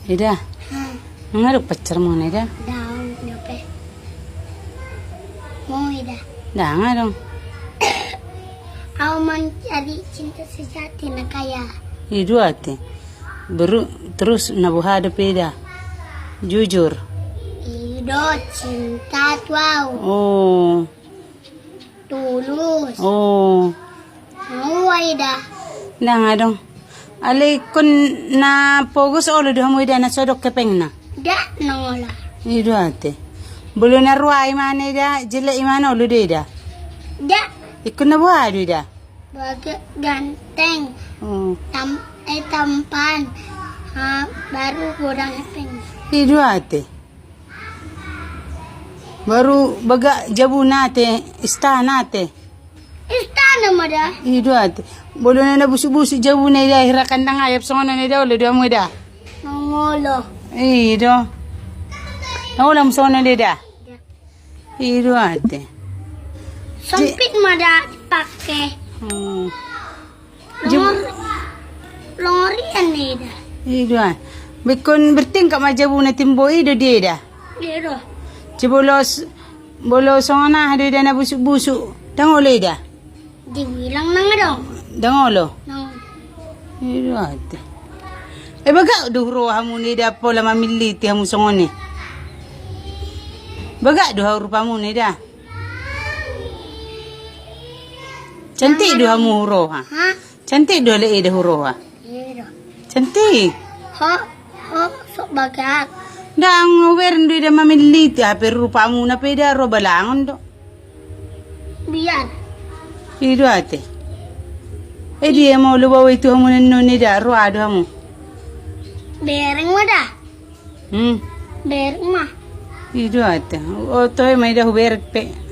Ida. Ngaruk pacar mo na Ida. Daun dope. Mau ida. Dah ngarong. Aku mencari cinta sejati na kaya. Itu ate. Baru terus nabuhada peda. Jujur. Ido cinta wow. Oh. Tulus. Oh. Mau ida. Dah ngarong. Alay kun na pogos olo do mo Ida na sodok kepeng na. Da nangola. Itu ate. Bulu na ruai mana Ida, jela imana olo de Ida. Da Ikun na buhado Ida. bagai ganteng. Oh. Tampan. Baru kurang hepeng. Itu ate. Baru baga jabu nate, istana nate. Istana mada. Itu ate. Bolo na busuk-busuk jabu na Ida, hirakan na ngayap sa na Ida, ulo do mo Ida. Nangolo. Itu. Naulam sa na Ida. Itu ate. Sempit mada pakai. Longorian ida. Itu ate. Bikon berting ka majabu na timbo Ida di Ida. Dero. Cibolos bolos na Ida na busuk-busuk. Dangolo Ida. Dibilang nang dong. Dangolo. Nang Itu ate. Baga duhro hamu ni Ida pola mamiliti hamu songone. Baga duha rupa mo ni Ida. Cantik duha mu huro ha. ha? Cantik duha le Ida huro ha. Dero. Cantik. Ho sok bagat. Dang wer ndu Ida mamiliti ha per rupa mo na peda ro balangon do. Biar. Itu ate. Dia mau lupa itu hamu nenu ni Ida ro ado hamu. Bereng mada. Bereng mah. Itu ate. O toy mai dah ber pe.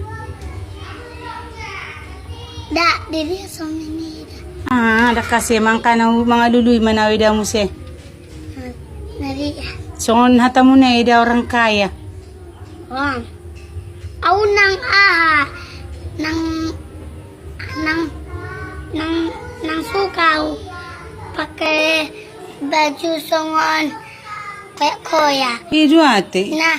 Da diri suami ni ida. Dah kasih mangkana mga luluy manawi dah mo se. Nari. Songon hata mo na Ida orang kaya. Wang. Au nang nang sukau pakai baju songon kayak koya. Itu ate. Nah,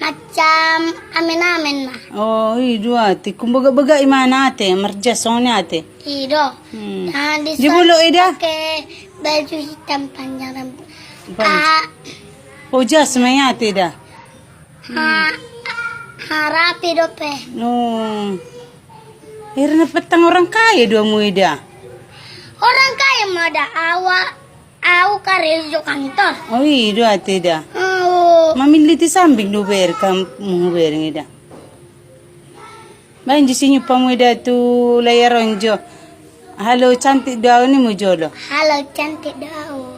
macam amin-amin mah. Oh, itu ate. Kumbaga-baga imana ate, marja songon ate. Ido. Nah, di Di bulo Ida. pakai baju hitam panjang rambut. Oh, jas may ate Ida. Rapi dope. No. Na petang orang kaya dua mo Ida. Orang kaya mah ada au karejo kantor. Oh, itu ate Ida. Oh, Mamiliti sambing do ber kam mo ber Ida. Bain di sinyo pa mo Ida tu layaron jo. Halo cantik daw ni mo jolo. halo cantik daun.